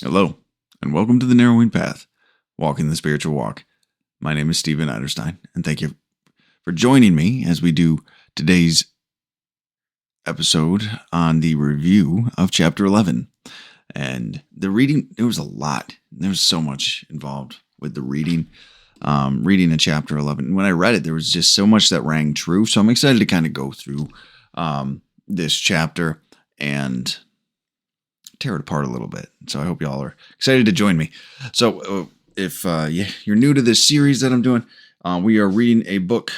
Hello, and welcome to the Narrowing Path, Walking the Spiritual Walk. My name is Stephen Eiderstein, and thank you for joining me as we do today's episode on the review of Chapter 11. And the reading, there was a lot. There was so much involved with the reading of Chapter 11. When I read it, there was just so much that rang true. So I'm excited to kind of go through this chapter and tear it apart a little bit. So I hope y'all are excited to join me. So if you're new to this series that I'm doing, we are reading a book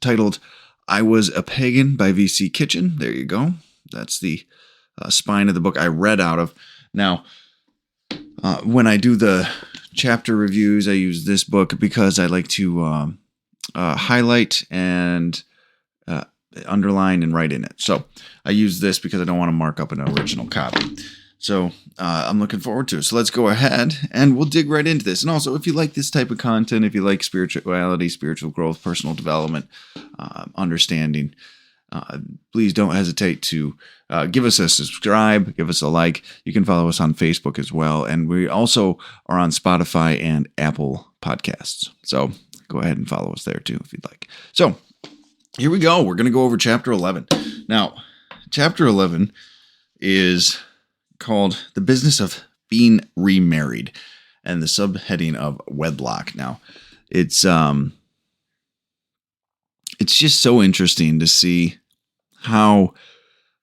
titled I Was a Pagan by V.C. Kitchen. There you go. That's the spine of the book I read out of. Now, when I do the chapter reviews, I use this book because I like to highlight and underline and write in it. So I use this because I don't want to mark up an original copy. So I'm looking forward to it. So let's go ahead and we'll dig right into this. And also, if you like this type of content, if you like spirituality, spiritual growth, personal development, understanding, please don't hesitate to give us a subscribe, give us a like. You can follow us on Facebook as well. And we also are on Spotify and Apple Podcasts. So go ahead and follow us there too if you'd like. So here we go. We're going to go over Chapter 11. Now, Chapter 11 is called The Business of Being Remarried and the subheading of Wedlock. Now, it's just so interesting to see how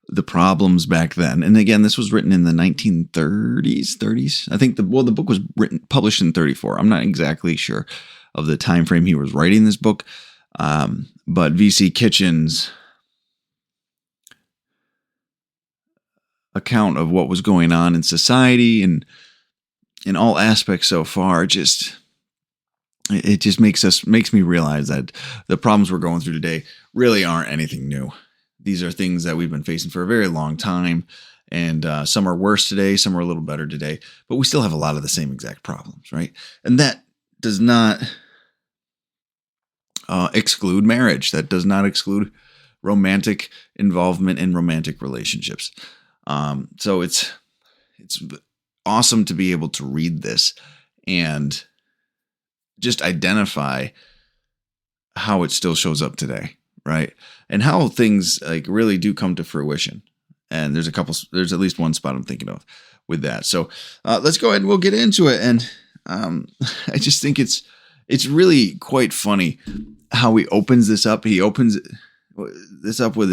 the problems back then, and again, this was written in the 1930s. I think the book was published in 34. I'm not exactly sure of the time frame he was writing this book. But V.C. Kitchen's account of what was going on in society and in all aspects so far, it just makes me realize that the problems we're going through today really aren't anything new. These are things that we've been facing for a very long time, and some are worse today, some are a little better today, but we still have a lot of the same exact problems, right? And that does not exclude marriage. That does not exclude romantic involvement in romantic relationships. So it's awesome to be able to read this and just identify how it still shows up today, right? And how things like really do come to fruition. And there's at least one spot I'm thinking of with that. So let's go ahead and we'll get into it. And I just think it's really quite funny how he opens this up. He opens this up with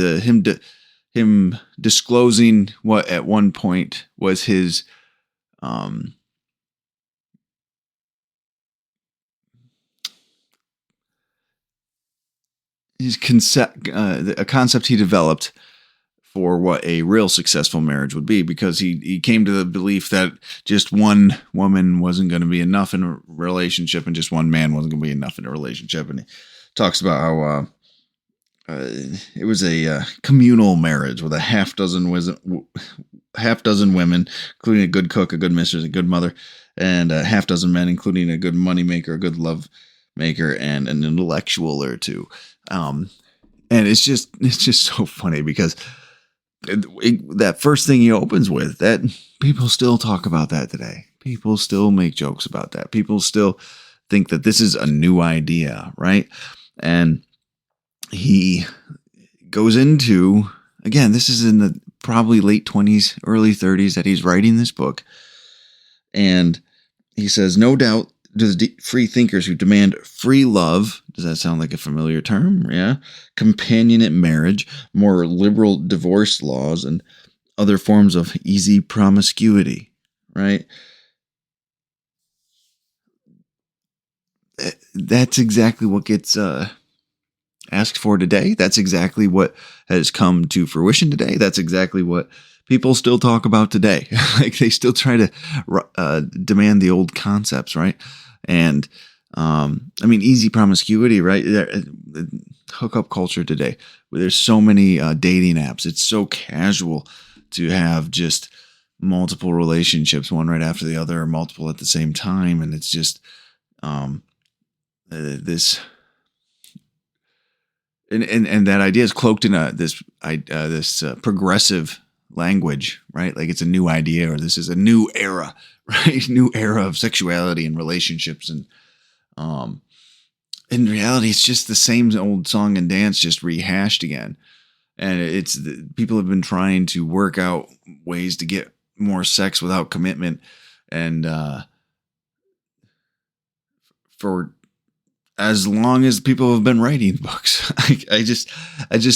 him disclosing what at one point was his a concept he developed for what a real successful marriage would be, because he came to the belief that just one woman wasn't going to be enough in a relationship and just one man wasn't going to be enough in a relationship. And he talks about how it was a communal marriage with a half dozen women, including a good cook, a good mistress, a good mother, and a half dozen men, including a good money maker, a good love maker, and an intellectual or two. And it's just so funny because that first thing he opens with, that people still talk about that today. People still make jokes about that. People still think that this is a new idea, right? And he goes into, again, this is in the probably late 20s, early 30s that he's writing this book. And he says, no doubt to the free thinkers who demand free love, does that sound like a familiar term? Yeah. Companionate marriage, more liberal divorce laws, and other forms of easy promiscuity, right? That's exactly what gets asked for today. That's exactly what has come to fruition today. That's exactly what people still talk about today. Like they still try to demand the old concepts, right? And easy promiscuity, right? Hookup culture today, where there's so many dating apps. It's so casual to have just multiple relationships, one right after the other, or multiple at the same time, and it's just this. And that idea is cloaked in this progressive language, right? Like it's a new idea, or this is a new era, right? New era of sexuality and relationships. And in reality, it's just the same old song and dance, just rehashed again. And people have been trying to work out ways to get more sex without commitment. And for as long as people have been writing books, I just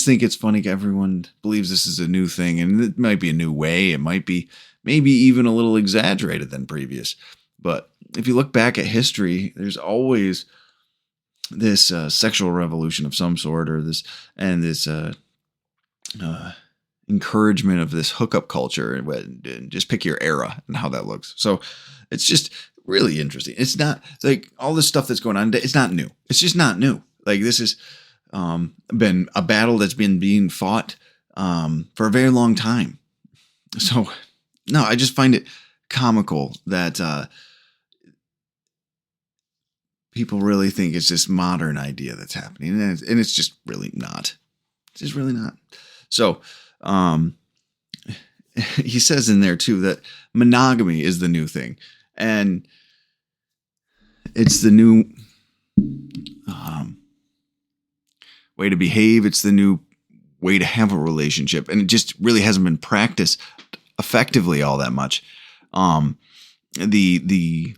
think it's funny. Everyone believes this is a new thing, and it might be a new way. It might be maybe even a little exaggerated than previous. But if you look back at history, there's always this sexual revolution of some sort, or this encouragement of this hookup culture, and just pick your era and how that looks. So it's just really interesting. It's not like all this stuff that's going on. It's not new. It's just not new. Like this has been a battle that's been being fought for a very long time. So no, I just find it comical that people really think it's this modern idea that's happening, and it's just really not. It's just really not. So he says in there too that monogamy is the new thing, and it's the new way to behave. It's the new way to have a relationship, and it just really hasn't been practiced effectively all that much. The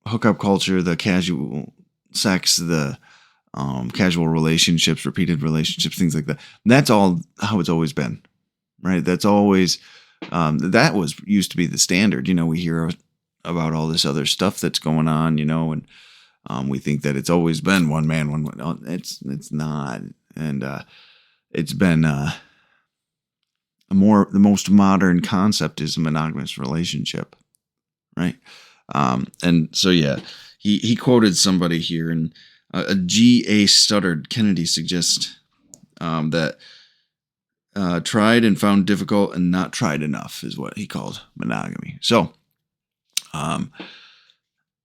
hookup culture, the casual sex, the casual relationships, repeated relationships, things like that. That's all how it's always been, right? That's always that was used to be the standard. We hear about all this other stuff that's going on, and we think that it's always been one man, one woman. It's not, and it's been the most modern concept is a monogamous relationship, right? And so yeah, he quoted somebody here, and G.A. Studdard Kennedy suggests that tried and found difficult and not tried enough is what he called monogamy. So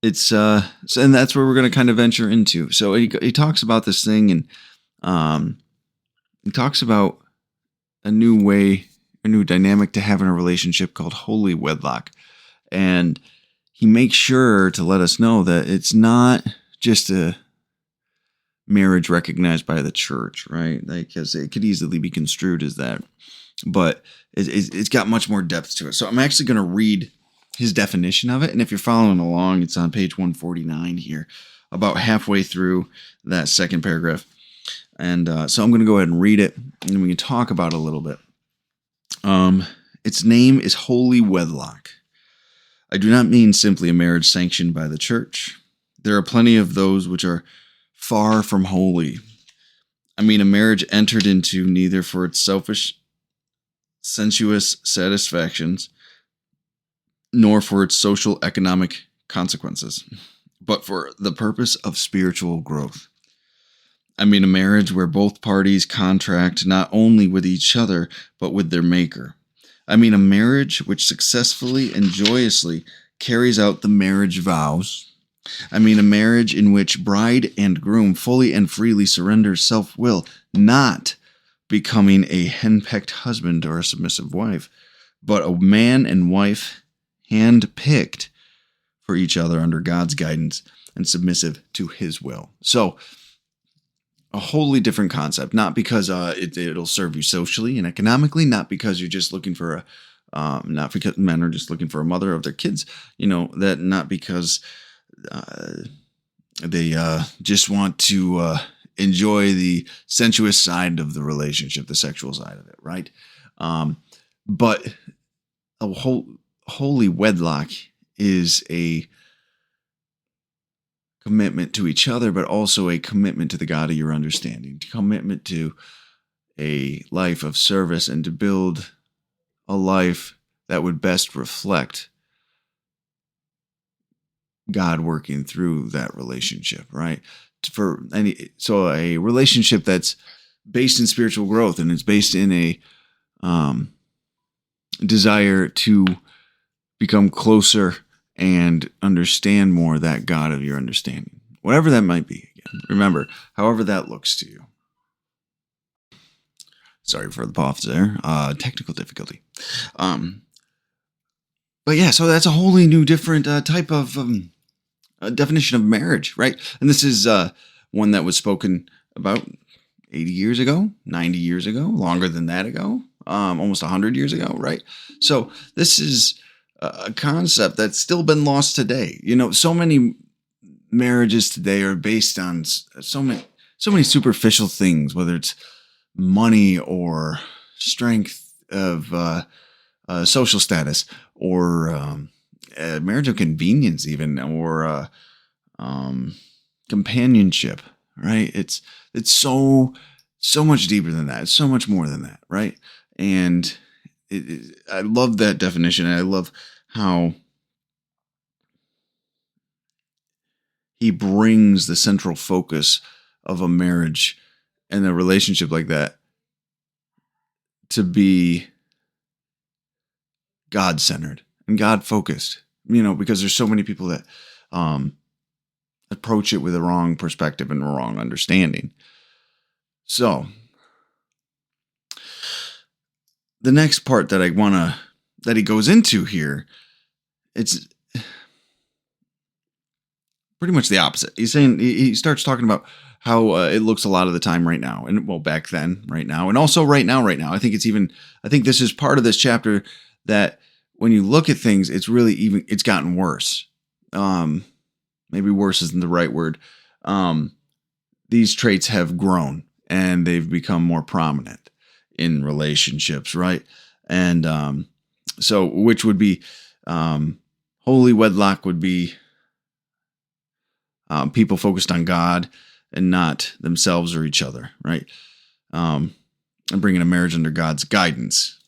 it's and that's where we're going to kind of venture into. So he talks about this thing, and he talks about a new way, a new dynamic to have in a relationship called holy wedlock. And he makes sure to let us know that it's not just a marriage recognized by the church, right? Because it could easily be construed as that, but it's got much more depth to it. So I'm actually going to read his definition of it. And if you're following along, it's on page 149 here, about halfway through that second paragraph. And so I'm going to go ahead and read it, and we can talk about it a little bit. Its name is holy wedlock. I do not mean simply a marriage sanctioned by the church. There are plenty of those which are far from holy. I mean a marriage entered into neither for its selfish, sensuous satisfactions, nor for its social economic consequences, but for the purpose of spiritual growth. I mean a marriage where both parties contract not only with each other, but with their maker. I mean a marriage which successfully and joyously carries out the marriage vows. I mean a marriage in which bride and groom fully and freely surrender self-will, not becoming a henpecked husband or a submissive wife, but a man and wife hand-picked for each other under God's guidance and submissive to his will. So, a wholly different concept, not because it'll serve you socially and economically, not because you're just looking for not because men are just looking for a mother of their kids, that not because they just want to enjoy the sensuous side of the relationship, the sexual side of it, right? But a holy wedlock is a commitment to each other, but also a commitment to the God of your understanding, commitment to a life of service, and to build a life that would best reflect God working through that relationship, right? So a relationship that's based in spiritual growth, and it's based in a desire to become closer and understand more that God of your understanding, whatever that might be. Again, remember, however that looks to you. Sorry for the pause there. Technical difficulty. But yeah, so that's a wholly new, different type of definition of marriage, right? And this is one that was spoken about 80 years ago, 90 years ago, longer than that ago, almost 100 years ago, right? So this is a concept that's still been lost today. So many marriages today are based on so many superficial things, whether it's money or strength of social status, or marriage of convenience, even, or companionship, right? It's so much deeper than that. It's so much more than that, right? And I love that definition. I love how he brings the central focus of a marriage and a relationship like that to be God-centered and God-focused, because there's so many people that approach it with a wrong perspective and a wrong understanding. So the next part that that he goes into here, it's pretty much the opposite. He's saying, he starts talking about how it looks a lot of the time right now, and back then, right now, and also right now. I think this is part of this chapter that when you look at things, it's gotten worse. Maybe worse isn't the right word. These traits have grown and they've become more prominent in relationships, right? And so, which would be holy wedlock would be people focused on God and not themselves or each other, right? And bringing a marriage under God's guidance,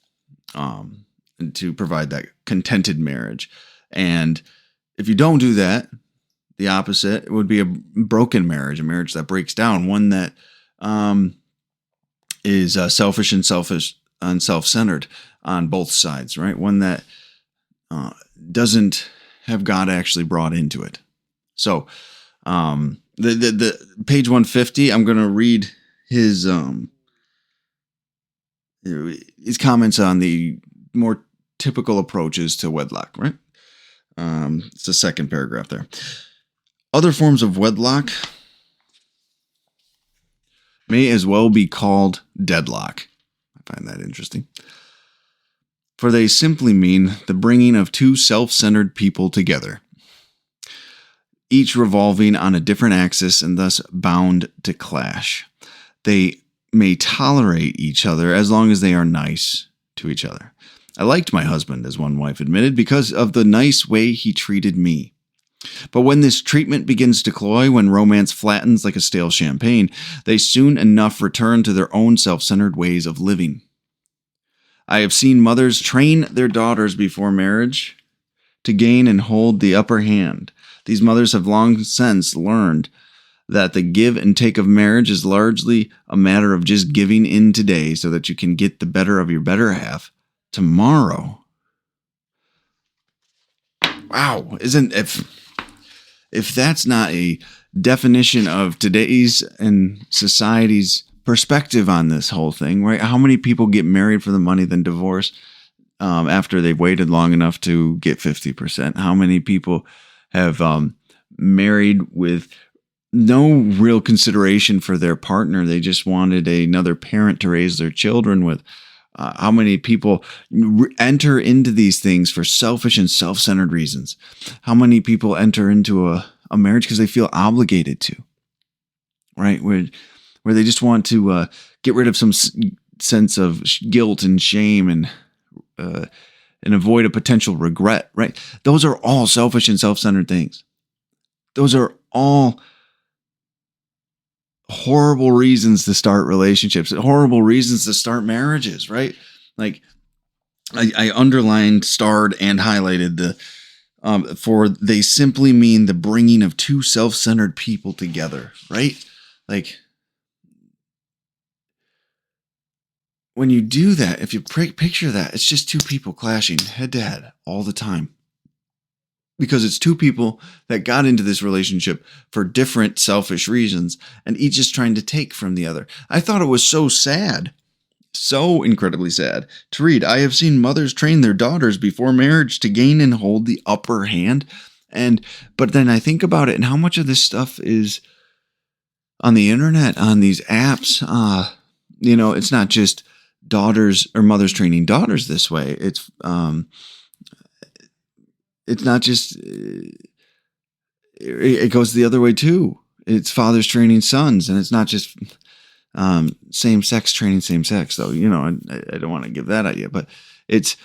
and to provide that contented marriage. And if you don't do that, the opposite would be a broken marriage, a marriage that breaks down, one that is selfish and self-centered on both sides, right? One that doesn't have God actually brought into it. So the page 150, I'm going to read his comments on the more typical approaches to wedlock, right? It's the second paragraph there. Other forms of wedlock may as well be called deadlock. I find that interesting. For they simply mean the bringing of two self-centered people together, each revolving on a different axis and thus bound to clash. They may tolerate each other as long as they are nice to each other. I liked my husband, as one wife admitted, because of the nice way he treated me. But when this treatment begins to cloy, when romance flattens like a stale champagne, they soon enough return to their own self-centered ways of living. I have seen mothers train their daughters before marriage to gain and hold the upper hand. These mothers have long since learned that the give and take of marriage is largely a matter of just giving in today so that you can get the better of your better half tomorrow. Wow, if that's not a definition of today's and society's perspective on this whole thing, right? How many people get married for the money then divorce after they've waited long enough to get 50%? How many people have married with no real consideration for their partner? They just wanted another parent to raise their children with. How many people enter into these things for selfish and self-centered reasons? How many people enter into a marriage because they feel obligated to, right? Where they just want to get rid of some sense of guilt and shame and avoid a potential regret, right? Those are all selfish and self-centered things. Those are all horrible reasons to start relationships, horrible reasons to start marriages, right? Like I underlined, starred, and highlighted for they simply mean the bringing of two self-centered people together, right? Like when you do that, if you picture that, it's just two people clashing head to head all the time. Because it's two people that got into this relationship for different selfish reasons, and each is trying to take from the other. I thought it was so sad So incredibly sad to read. I have seen mothers train their daughters before marriage to gain and hold the upper hand. But then I think about it and how much of this stuff is on the internet, on these apps. It's not just daughters or mothers training daughters this way. It's not just, it goes the other way too. It's fathers training sons, and it's not just same sex training same sex, though. I don't want to give that idea, but it's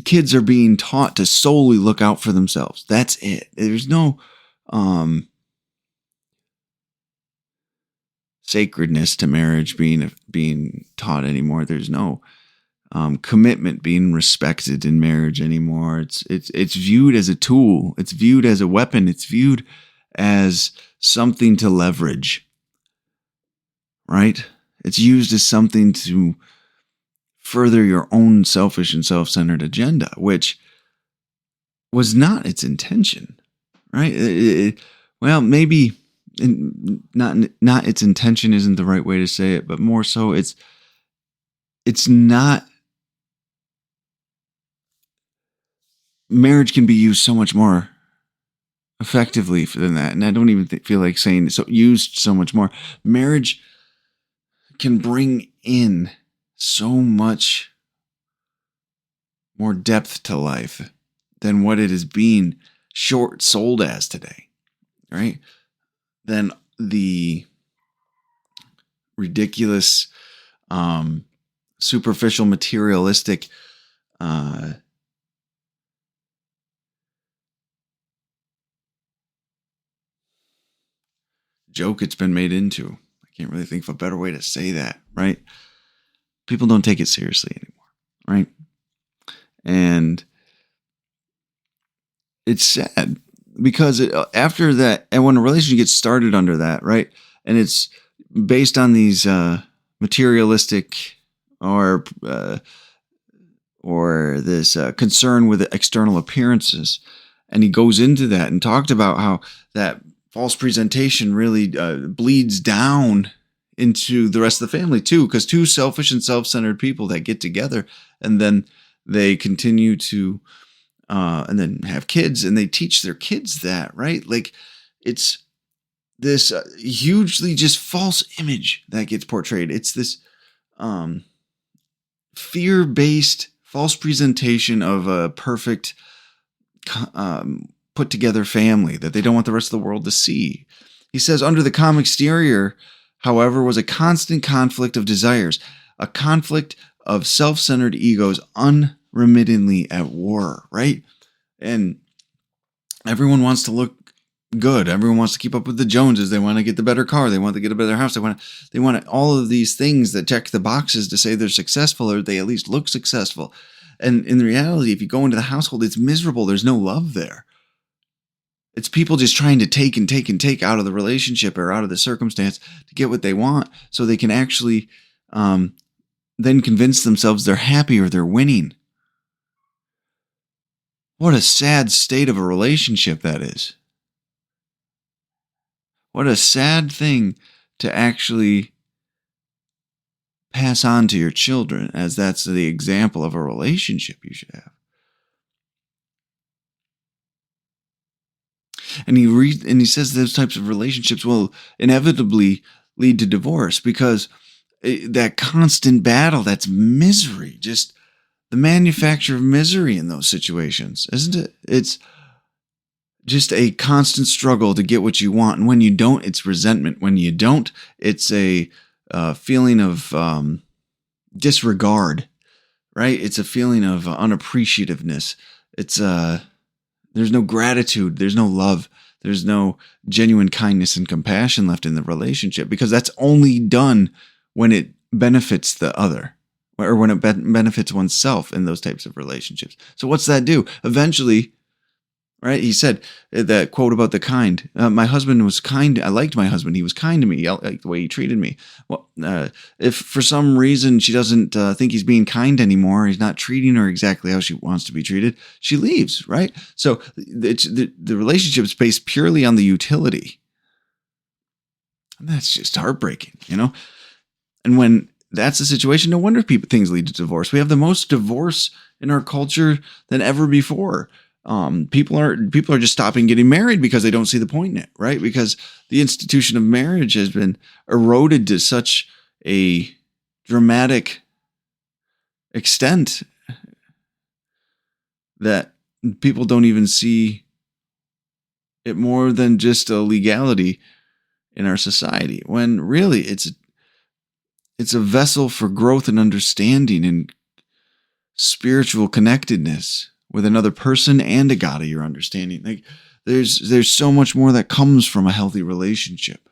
kids are being taught to solely look out for themselves. That's it. There's no sacredness to marriage being taught anymore. There's no commitment being respected in marriage anymore. It's viewed as a tool. It's viewed as a weapon. It's viewed as something to leverage. Right? It's used as something to further your own selfish and self-centered agenda, which was not its intention, right? Maybe not its intention isn't the right way to say it, but more so it's not. Marriage can be used so much more effectively than that, and I don't even feel like saying so. Used so much more. Marriage can bring in so much more depth to life than what it is being sold as today, right? Than the ridiculous, superficial, materialistic joke it's been made into. I can't really think of a better way to say that, right? People don't take it seriously anymore, right? And it's sad because after that, and when a relationship gets started under that, right, and it's based on these materialistic or this concern with external appearances, and he goes into that and talked about how that false presentation really bleeds down into the rest of the family too, because two selfish and self-centered people that get together and then they continue to and then have kids, and they teach their kids that, right? Like, it's this hugely just false image that gets portrayed. It's this fear-based false presentation of a perfect put together family that they don't want the rest of the world to see. He says, under the calm exterior, however, was a constant conflict of desires, a conflict of self-centered egos unremittingly at war, right? And everyone wants to look good. Everyone wants to keep up with the Joneses. They want to get the better car. They want to get a better house. They want all of these things that check the boxes to say they're successful, or they at least look successful. And in reality, if you go into the household, it's miserable. There's no love there. It's people just trying to take and take and take out of the relationship or out of the circumstance to get what they want, so they can actually then convince themselves they're happy or they're winning. What a sad state of a relationship that is. What a sad thing to actually pass on to your children, as that's the example of a relationship you should have. And he says those types of relationships will inevitably lead to divorce, because that constant battle, that's misery, just the manufacture of misery in those situations, isn't it? It's just a constant struggle to get what you want. And when you don't, it's resentment. When you don't, it's a feeling of disregard, right? It's a feeling of unappreciativeness. It's there's no gratitude. There's no love. There's no genuine kindness and compassion left in the relationship, because that's only done when it benefits the other, or when it benefits oneself in those types of relationships. So what's that do? Eventually, right? He said that quote about the kind. My husband was kind. I liked my husband. He was kind to me. I liked the way he treated me. Well, if for some reason she doesn't think he's being kind anymore, he's not treating her exactly how she wants to be treated, she leaves, right? So the relationship is based purely on the utility. And that's just heartbreaking, you know? And when that's the situation. No wonder things lead to divorce. We have the most divorce in our culture than ever before. People are just stopping getting married because they don't see the point in it, right? Because the institution of marriage has been eroded to such a dramatic extent that people don't even see it more than just a legality in our society, when really it's a vessel for growth and understanding and spiritual connectedness with another person and a God of your understanding. Like there's so much more that comes from a healthy relationship.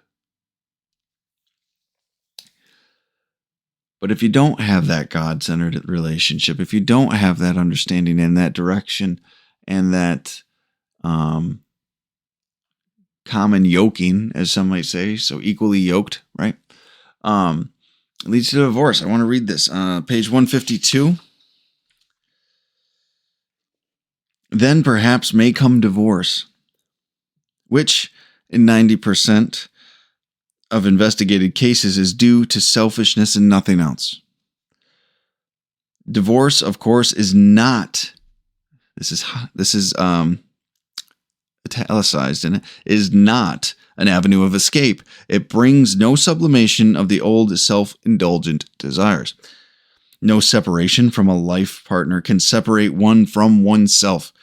But if you don't have that God-centered relationship, if you don't have that understanding and that direction and that common yoking, as some might say, so equally yoked, right? It leads to divorce. I want to read this. Page 152. Then perhaps may come divorce, which in 90% of investigated cases is due to selfishness and nothing else. Divorce, of course, is not, this is italicized in it, is not an avenue of escape. It brings no sublimation of the old self-indulgent desires. No separation from a life partner can separate one from oneself.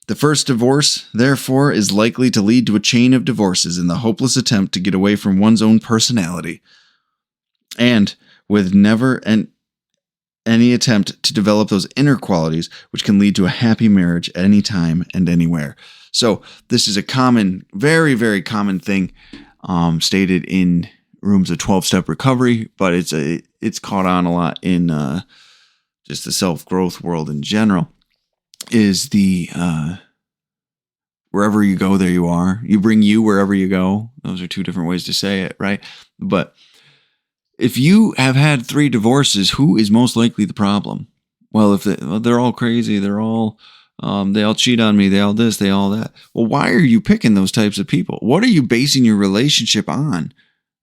The first divorce, therefore, is likely to lead to a chain of divorces in the hopeless attempt to get away from one's own personality, and with never any attempt to develop those inner qualities which can lead to a happy marriage at any time and anywhere. So this is a common, very, very common thing stated in rooms of 12-step recovery, but it's caught on a lot in just the self-growth world in general. Is the wherever you go, there you are. You bring you wherever you go. Those are two different ways to say it, right? But if you have had 3 divorces, who is most likely the problem? Well, if they're all crazy, they all cheat on me, they all this, they all that. Well, why are you picking those types of people? What are you basing your relationship on,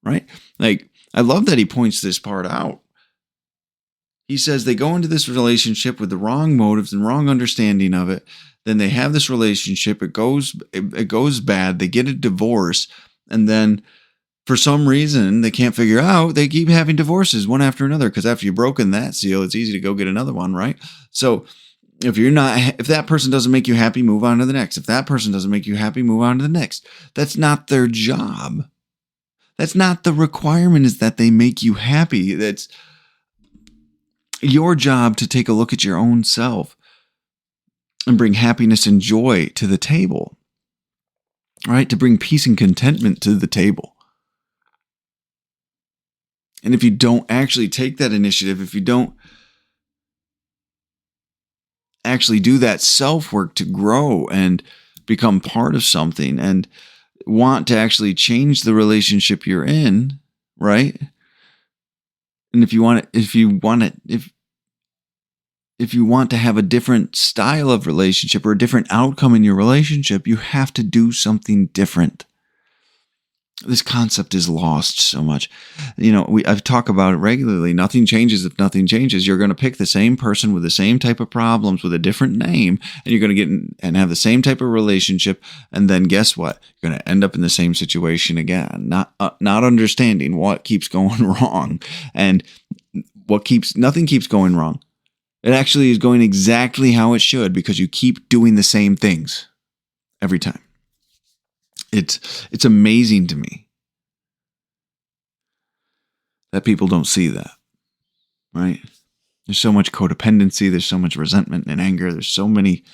right? Like, I love that he points this part out. He says they go into this relationship with the wrong motives and wrong understanding of it. Then they have this relationship. It goes bad. They get a divorce. And then for some reason they can't figure out, they keep having divorces one after another. Because after you've broken that seal, it's easy to go get another one, right? So if that person doesn't make you happy, move on to the next. If that person doesn't make you happy, move on to the next. That's not their job. That's not the requirement, is that they make you happy. That's your job to take a look at your own self and bring happiness and joy to the table, right? To bring peace and contentment to the table. And if you don't actually take that initiative, if you don't actually do that self-work to grow and become part of something and want to actually change the relationship you're in, right? And if you want to have a different style of relationship or a different outcome in your relationship, you have to do something different. This concept is lost so much. I've talked about it regularly. Nothing changes if nothing changes. You're going to pick the same person with the same type of problems with a different name, and you're going to get and have the same type of relationship. And then guess what? You're going to end up in the same situation again, not understanding what keeps going wrong and nothing keeps going wrong. It actually is going exactly how it should, because you keep doing the same things every time. It's amazing to me that people don't see that, right? There's so much codependency. There's so much resentment and anger. There's so many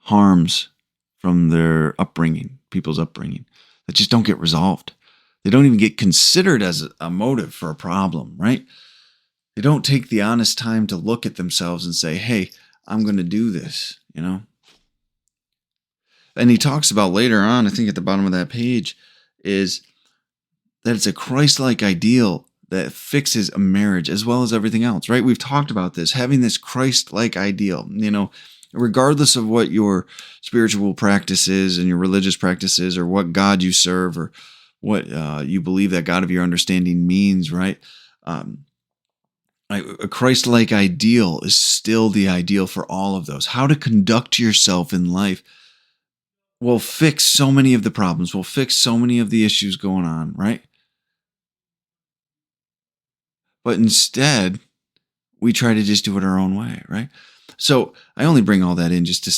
harms from their upbringing, people's upbringing, that just don't get resolved. They don't even get considered as a motive for a problem, right? They don't take the honest time to look at themselves and say, hey, I'm going to do this, And he talks about later on, I think at the bottom of that page, is that it's a Christ-like ideal that fixes a marriage as well as everything else, right? We've talked about this, having this Christ-like ideal, regardless of what your spiritual practice is and your religious practice is, or what God you serve, or what you believe that God of your understanding means, right? A Christ-like ideal is still the ideal for all of those. How to conduct yourself in life will fix so many of the problems, will fix so many of the issues going on, right? But instead, we try to just do it our own way, right? So I only bring all that in just to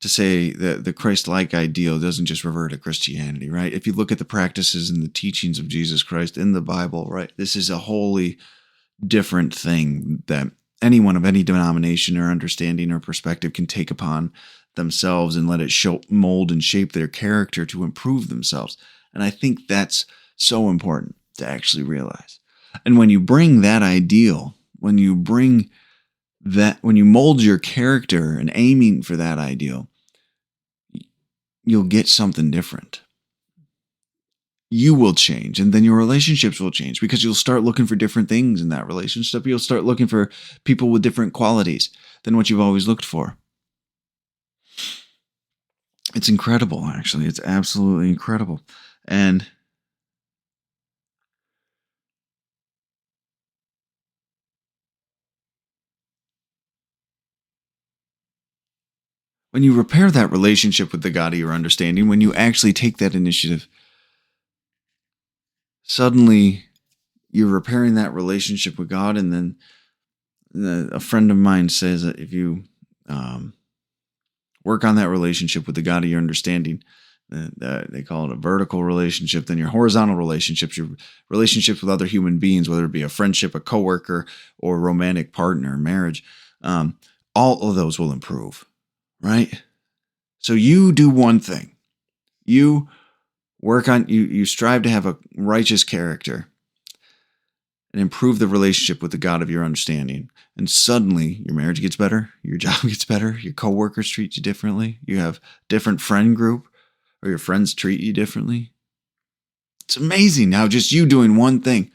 say that the Christ-like ideal doesn't just revert to Christianity, right? If you look at the practices and the teachings of Jesus Christ in the Bible, right, this is a wholly different thing that anyone of any denomination or understanding or perspective can take upon themselves and let it mold and shape their character to improve themselves. And I think that's so important to actually realize. And when you bring that ideal, when you mold your character and aiming for that ideal, you'll get something different. You will change, and then your relationships will change because you'll start looking for different things in that relationship. You'll start looking for people with different qualities than what you've always looked for. It's incredible, actually. It's absolutely incredible. And when you repair that relationship with the God of your understanding, when you actually take that initiative, suddenly you're repairing that relationship with God. And then a friend of mine says that if you work on that relationship with the God of your understanding, they call it a vertical relationship, then your horizontal relationships, your relationships with other human beings, whether it be a friendship, a coworker, or a romantic partner, marriage, all of those will improve, right? So you do one thing. You you strive to have a righteous character and improve the relationship with the God of your understanding. And suddenly your marriage gets better, your job gets better, your coworkers treat you differently, you have different friend group, or your friends treat you differently. It's amazing how just you doing one thing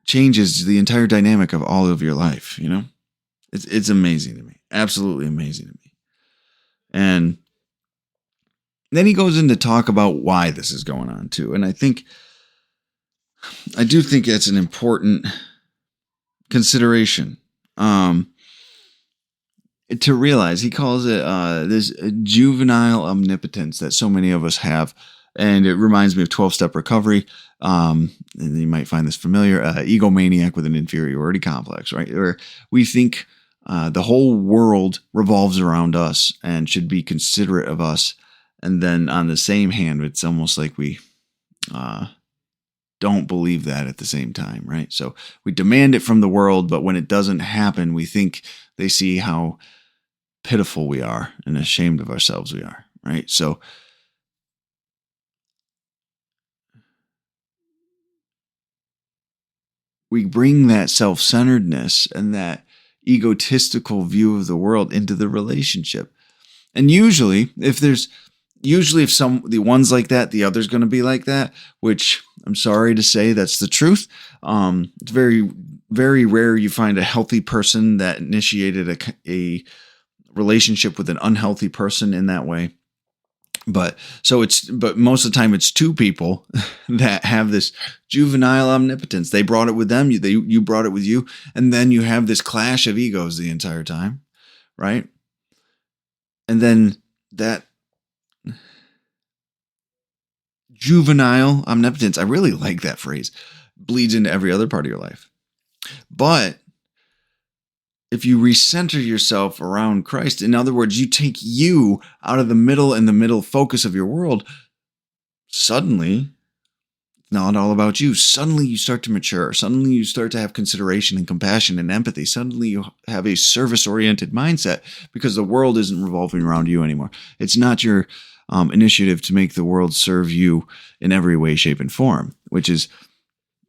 changes the entire dynamic of all of your life, you know? It's amazing to me. Absolutely amazing to me. And then he goes in to talk about why this is going on too. And I do think that's an important consideration. To realize, he calls it this juvenile omnipotence that so many of us have. And it reminds me of 12-step recovery. And you might find this familiar. Egomaniac with an inferiority complex, right? Where we think the whole world revolves around us and should be considerate of us. And then on the same hand, it's almost like we don't believe that at the same time, right? So we demand it from the world, but when it doesn't happen, we think they see how pitiful we are and ashamed of ourselves we are, right? So we bring that self-centeredness and that egotistical view of the world into the relationship. And usually if the one's like that, the other's going to be like that, which I'm sorry to say that's the truth. It's very, very rare you find a healthy person that initiated a relationship with an unhealthy person in that way. But most of the time it's two people that have this juvenile omnipotence. They brought it with them. You brought it with you. And then you have this clash of egos the entire time. Right. And then that juvenile omnipotence, I really like that phrase, bleeds into every other part of your life. But if you recenter yourself around Christ, in other words, you take you out of the middle and the middle focus of your world, suddenly it's not all about you. Suddenly you start to mature. Suddenly you start to have consideration and compassion and empathy. Suddenly you have a service-oriented mindset because the world isn't revolving around you anymore. It's not your initiative to make the world serve you in every way, shape, and form, which is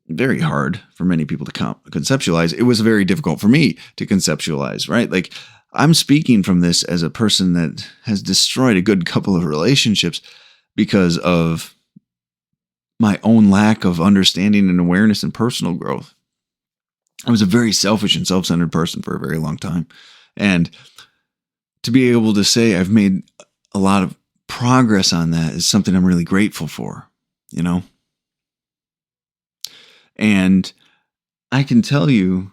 very hard for many people to conceptualize. It was very difficult for me to conceptualize, right? Like, I'm speaking from this as a person that has destroyed a good couple of relationships because of my own lack of understanding and awareness and personal growth. I was a very selfish and self-centered person for a very long time. And to be able to say I've made a lot of progress on that is something I'm really grateful for, you know? And I can tell you,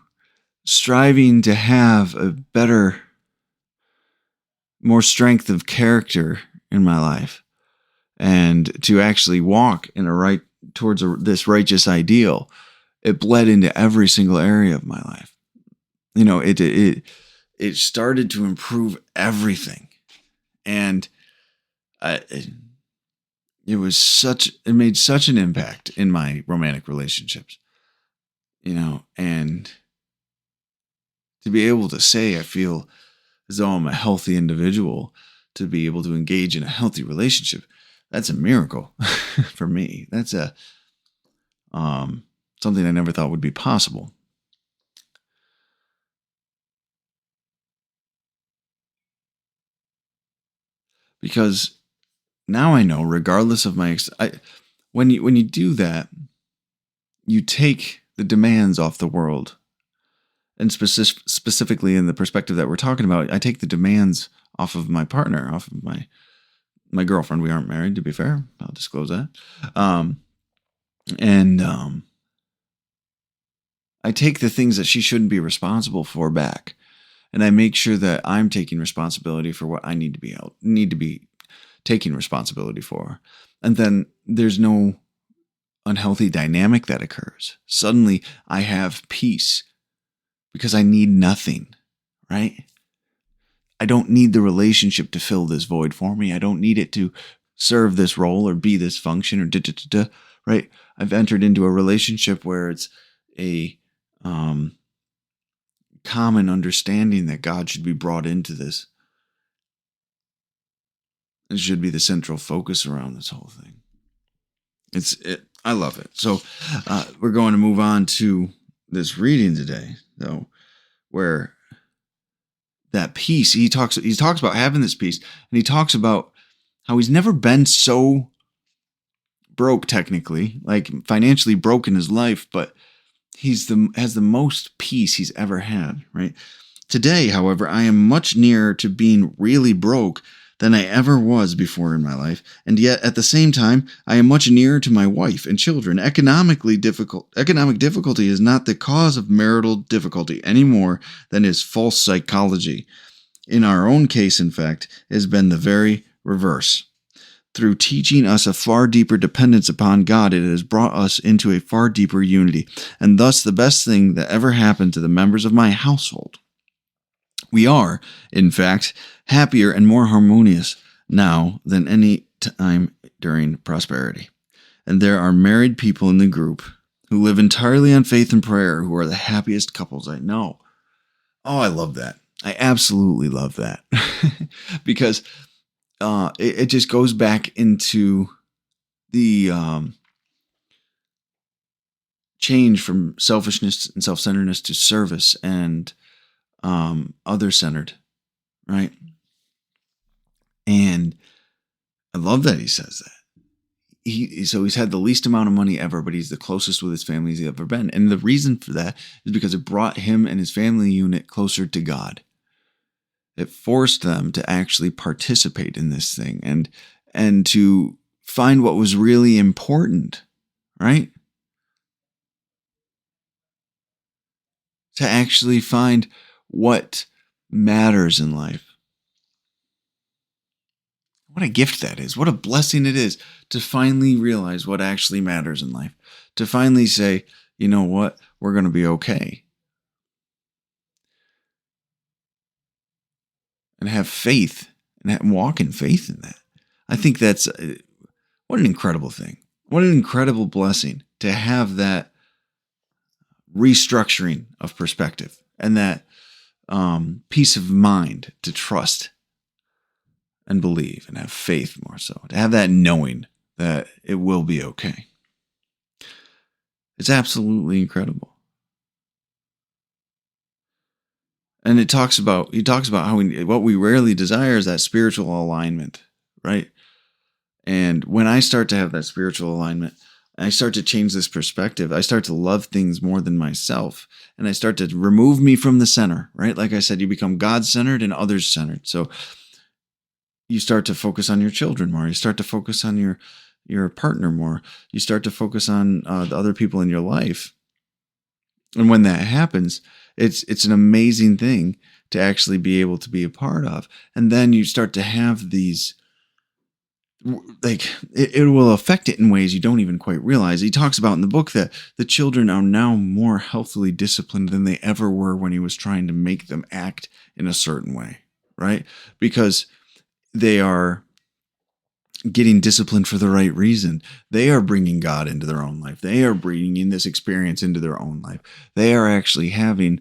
striving to have a better, more strength of character in my life and to actually walk in towards this righteous ideal, it bled into every single area of my life. You know, it started to improve everything. And it made such an impact in my romantic relationships, you know, and to be able to say, I feel as though I'm a healthy individual, to be able to engage in a healthy relationship, that's a miracle for me. That's something I never thought would be possible. Because now I know, regardless of when you do that, you take the demands off the world. And specifically in the perspective that we're talking about, I take the demands off of my partner, off of my girlfriend. We aren't married, to be fair. I'll disclose that. I take the things that she shouldn't be responsible for back, and I make sure that I'm taking responsibility for what I need to be taking responsibility for. And then there's no unhealthy dynamic that occurs. Suddenly I have peace because I need nothing, right? I don't need the relationship to fill this void for me. I don't need it to serve this role or be this function or right? I've entered into a relationship where it's a common understanding that God should be brought into this. It should be the central focus around this whole thing. I love it. So we're going to move on to this reading today, though, where that peace, he talks about having this peace, and he talks about how he's never been so broke, technically, like financially broke in his life, but has the most peace he's ever had, right? Today, however, I am much nearer to being really broke than I ever was before in my life, and yet at the same time, I am much nearer to my wife and children. Economic difficulty is not the cause of marital difficulty any more than is false psychology. In our own case, in fact, it has been the very reverse. Through teaching us a far deeper dependence upon God, it has brought us into a far deeper unity, and thus the best thing that ever happened to the members of my household. We are, in fact, happier and more harmonious now than any time during prosperity. And there are married people in the group who live entirely on faith and prayer who are the happiest couples I know. Oh, I love that. I absolutely love that. Because it just goes back into the change from selfishness and self-centeredness to service and other-centered, right? And I love that he says that. So he's had the least amount of money ever, but he's the closest with his family he's ever been. And the reason for that is because it brought him and his family unit closer to God. It forced them to actually participate in this thing and to find what was really important, right? To actually find what matters in life. What a gift that is. What a blessing it is to finally realize what actually matters in life. To finally say, you know what, we're going to be okay. And have faith and walk in faith in that. I think that's what an incredible thing. What an incredible blessing to have that restructuring of perspective and that peace of mind to trust and believe and have faith more so. To have that knowing that it will be okay. It's absolutely incredible. And he talks about how what we rarely desire is that spiritual alignment, right? And when I start to have that spiritual alignment, I start to change this perspective. I start to love things more than myself. And I start to remove me from the center, right? Like I said, you become God-centered and others-centered. So you start to focus on your children more. You start to focus on your partner more. You start to focus on the other people in your life. And when that happens, it's an amazing thing to actually be able to be a part of. And then you start to have these, like, it will affect it in ways you don't even quite realize. He talks about in the book that the children are now more healthily disciplined than they ever were when he was trying to make them act in a certain way, right? Because they are getting disciplined for the right reason. They are bringing God into their own life. They are bringing this experience into their own life. They are actually having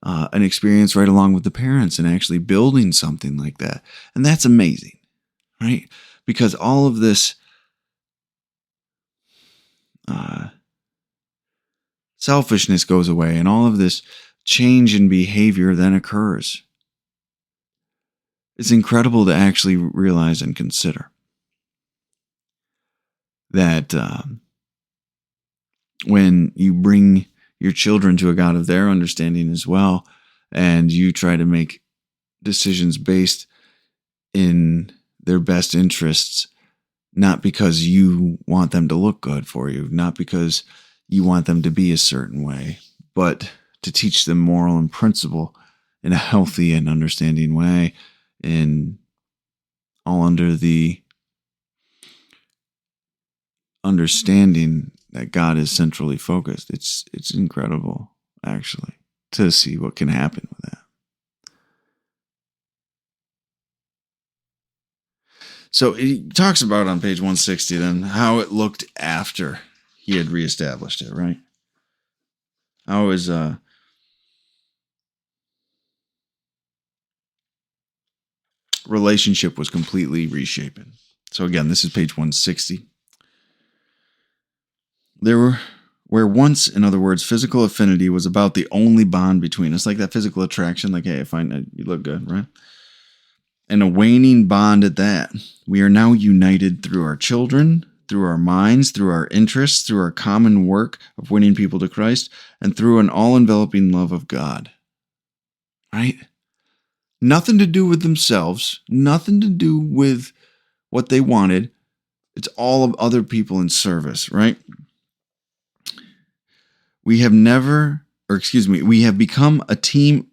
an experience right along with the parents and actually building something like that. And that's amazing, right? Because all of this selfishness goes away and all of this change in behavior then occurs. It's incredible to actually realize and consider that when you bring your children to a God of their understanding as well, and you try to make decisions based in their best interests, not because you want them to look good for you, not because you want them to be a certain way, but to teach them moral and principle in a healthy and understanding way, in all under the understanding that God is centrally focused. It's incredible, actually, to see what can happen with that. So he talks about on page 160 then how it looked after he had reestablished it, right? How his relationship was completely reshapen. So again, this is page 160. Where once, in other words, physical affinity was about the only bond between us, like that physical attraction, like, hey, I find that you look good, right? And a waning bond at that. We are now united through our children, through our minds, through our interests, through our common work of winning people to Christ, and through an all-enveloping love of God. Right? Nothing to do with themselves, nothing to do with what they wanted. It's all of other people in service, right? We have become a team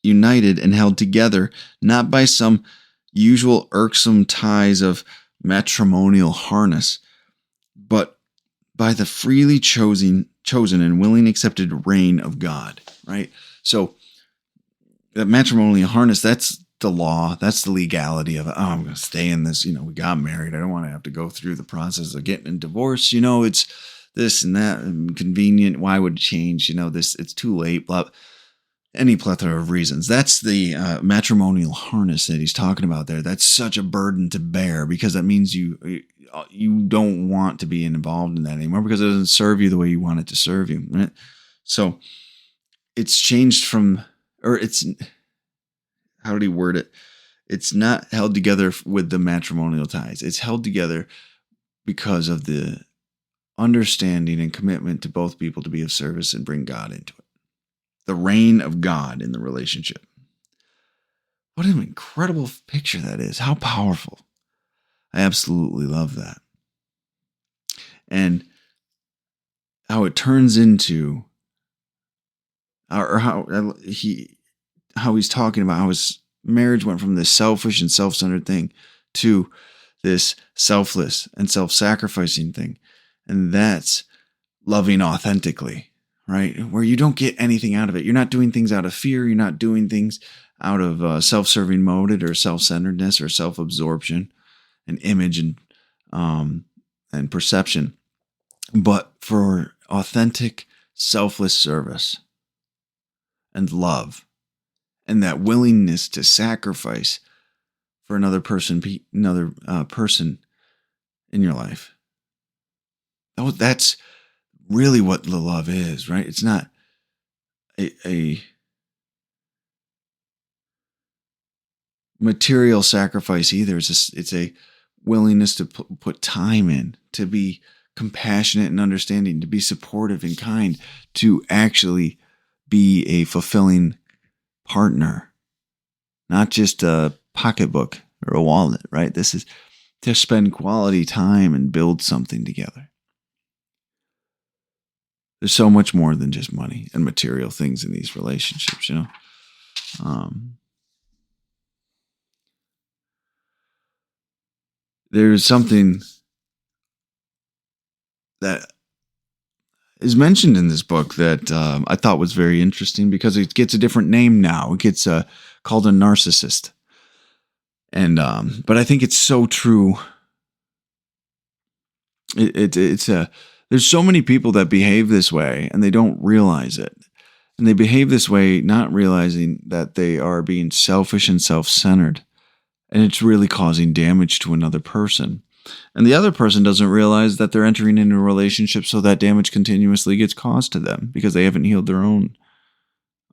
united and held together, not by some usual irksome ties of matrimonial harness, but by the freely chosen and willing accepted reign of God, right? So that matrimonial harness, that's the law, that's the legality of, I'm going to stay in this, we got married. I don't want to have to go through the process of getting a divorce. It's this and that, and convenient. Why would it change? It's too late. Blah. Any plethora of reasons. That's the matrimonial harness that he's talking about there. That's such a burden to bear because that means you don't want to be involved in that anymore because it doesn't serve you the way you want it to serve you. Right? So it's changed from, or it's, how did he word it? It's not held together with the matrimonial ties. It's held together because of the understanding and commitment to both people to be of service and bring God into it. The reign of God in the relationship. What an incredible picture that is. How powerful. I absolutely love that. And how it turns into, or how he's talking about how his marriage went from this selfish and self-centered thing to this selfless and self-sacrificing thing. And that's loving authentically, right? Where you don't get anything out of it. You're not doing things out of fear. You're not doing things out of self-serving motive or self-centeredness or self-absorption and image and perception, but for authentic, selfless service and love and that willingness to sacrifice for another person in your life. That's really what the love is, right? It's not a material sacrifice either. It's a willingness to put time in, to be compassionate and understanding, to be supportive and kind, to actually be a fulfilling partner, not just a pocketbook or a wallet, right? This is to spend quality time and build something together. There's so much more than just money and material things in these relationships, There's something that is mentioned in this book that I thought was very interesting because it gets a different name now. It gets called a narcissist. And but I think it's so true. There's so many people that behave this way and they don't realize it. And they behave this way not realizing that they are being selfish and self-centered. And it's really causing damage to another person. And the other person doesn't realize that they're entering into a relationship so that damage continuously gets caused to them because they haven't healed their own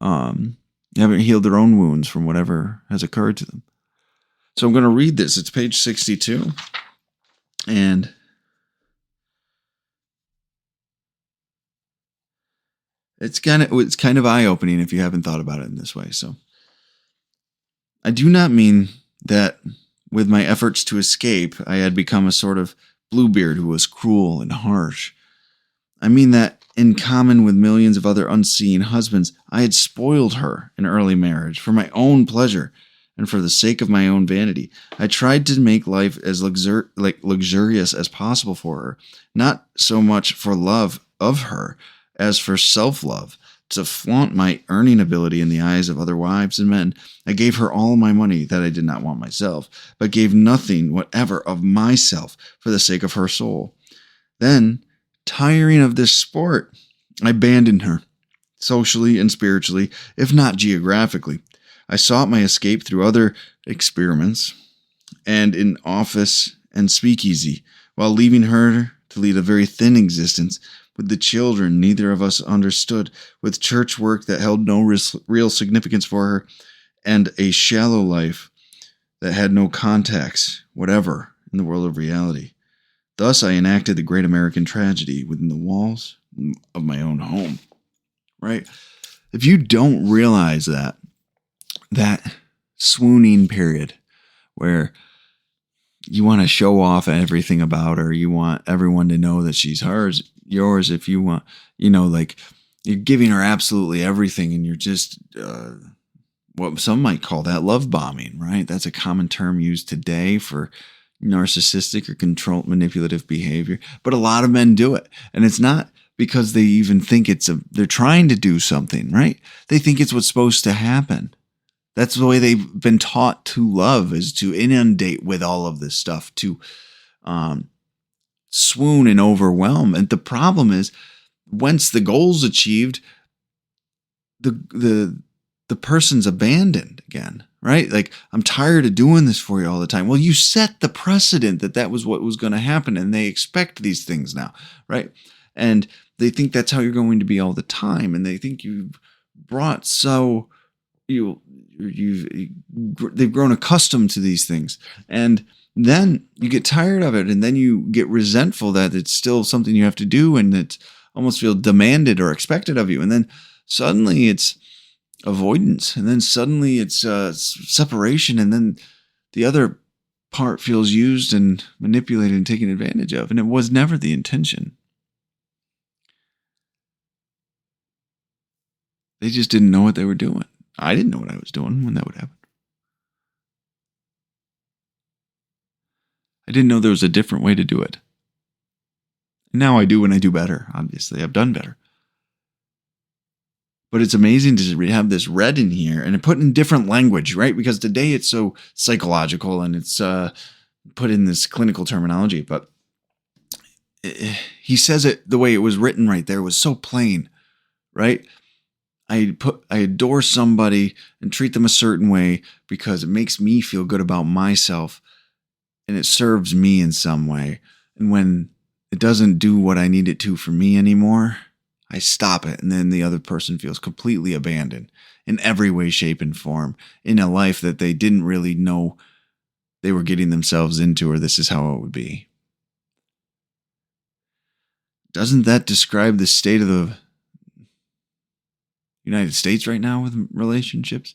wounds from whatever has occurred to them. So I'm going to read this. It's page 62. And it's kind of eye-opening if you haven't thought about it in this way. So I do not mean that with my efforts to escape, I had become a sort of Bluebeard who was cruel and harsh. I mean that in common with millions of other unseen husbands, I had spoiled her in early marriage for my own pleasure and for the sake of my own vanity. I tried to make life as luxurious as possible for her, not so much for love of her as for self-love. To flaunt my earning ability in the eyes of other wives and men, I gave her all my money that I did not want myself, but gave nothing whatever of myself for the sake of her soul. Then, tiring of this sport, I abandoned her, socially and spiritually, if not geographically. I sought my escape through other experiments and in office and speakeasy, while leaving her to lead a very thin existence. With the children neither of us understood, with church work that held no real significance for her, and a shallow life that had no contacts whatever in the world of reality. Thus I enacted the great American tragedy within the walls of my own home. Right? If you don't realize that swooning period where you want to show off everything about her, you want everyone to know that she's yours, if you want, like you're giving her absolutely everything and you're just what some might call that love bombing, right? That's a common term used today for narcissistic or control manipulative behavior, but a lot of men do it. And it's not because they even think they're trying to do something, right? They think it's what's supposed to happen. That's the way they've been taught to love, is to inundate with all of this stuff, to swoon and overwhelm. And the problem is, once the goal's achieved, the person's abandoned again, right? Like, I'm tired of doing this for you all the time. Well, you set the precedent that was what was going to happen, and they expect these things now, right? And they think that's how you're going to be all the time, and they think you've brought they've grown accustomed to these things, and then you get tired of it, and then you get resentful that it's still something you have to do, and it almost feels demanded or expected of you, and then suddenly it's avoidance, and then suddenly it's separation, and then the other part feels used and manipulated and taken advantage of, and it was never the intention. They just didn't know what they were doing. I didn't know what I was doing when that would happen. I didn't know there was a different way to do it. Now I do, and I do better. Obviously, I've done better. But it's amazing to have this read in here and put in different language, right? Because today it's so psychological and it's put in this clinical terminology. But he says it the way it was written right there was so plain, right? I adore somebody and treat them a certain way because it makes me feel good about myself and it serves me in some way. And when it doesn't do what I need it to for me anymore, I stop it. And then the other person feels completely abandoned in every way, shape, and form in a life that they didn't really know they were getting themselves into, or this is how it would be. Doesn't that describe the state of the United States right now with relationships?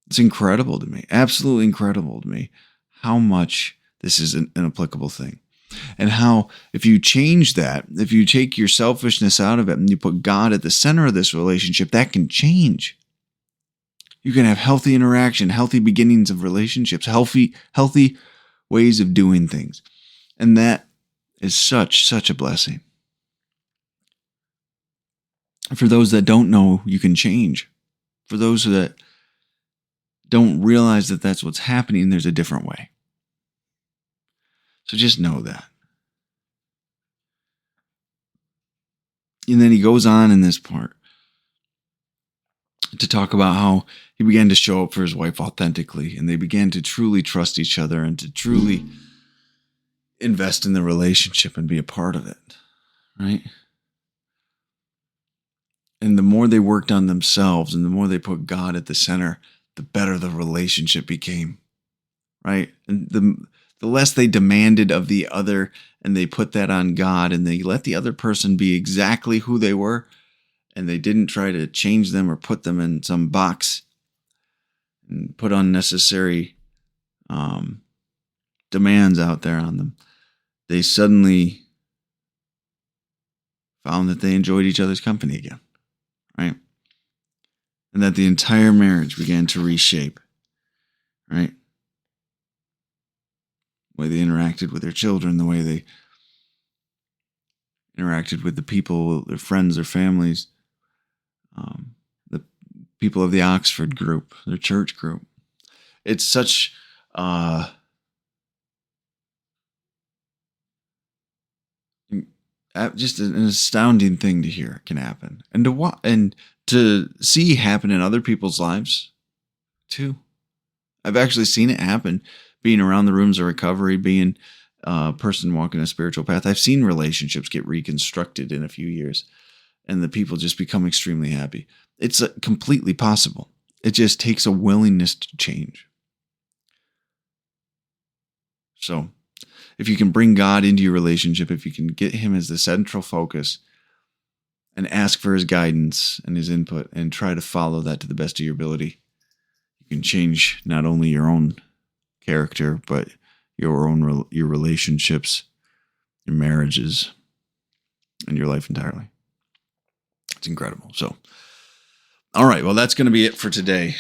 It's incredible to me. Absolutely incredible to me how much this is an applicable thing. And how, if you change that, if you take your selfishness out of it and you put God at the center of this relationship, that can change. You can have healthy interaction, healthy beginnings of relationships, healthy ways of doing things. And that is such a blessing. For those that don't know, you can change. For those that don't realize that that's what's happening, there's a different way. So just know that. And then he goes on in this part to talk about how he began to show up for his wife authentically, and they began to truly trust each other and to truly invest in the relationship and be a part of it, right? And the more they worked on themselves and the more they put God at the center, the better the relationship became, right? And the less they demanded of the other, and they put that on God, and they let the other person be exactly who they were, and they didn't try to change them or put them in some box and put unnecessary demands out there on them. They suddenly found that they enjoyed each other's company again, right? And that the entire marriage began to reshape, right? The way they interacted with their children, the way they interacted with the people, their friends, their families, the people of the Oxford group, their church group. It's such just an astounding thing to hear can happen, and to see happen in other people's lives too. I've actually seen it happen, being around the rooms of recovery, being a person walking a spiritual path. I've seen relationships get reconstructed in a few years, and the people just become extremely happy. It's completely possible. It just takes a willingness to change. So if you can bring God into your relationship, if you can get him as the central focus and ask for his guidance and his input and try to follow that to the best of your ability, you can change not only your own character, but your relationships, your marriages, and your life entirely. It's incredible. So, all right. Well, that's going to be it for today.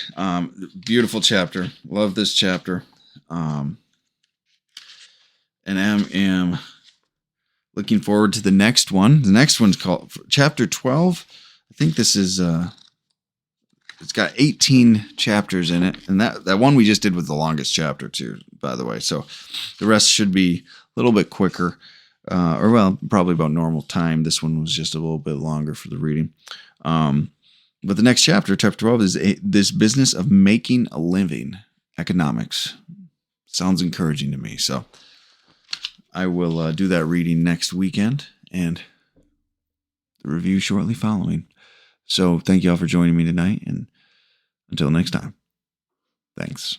Beautiful chapter. Love this chapter. And I am looking forward to the next one. The next one's called chapter 12. I think this is, it's got 18 chapters in it. And that one we just did was the longest chapter too, by the way. So the rest should be a little bit quicker, probably about normal time. This one was just a little bit longer for the reading. But the next chapter 12, is this business of making a living, economics. Sounds encouraging to me. So I will do that reading next weekend and the review shortly following. So thank you all for joining me tonight, and until next time, thanks.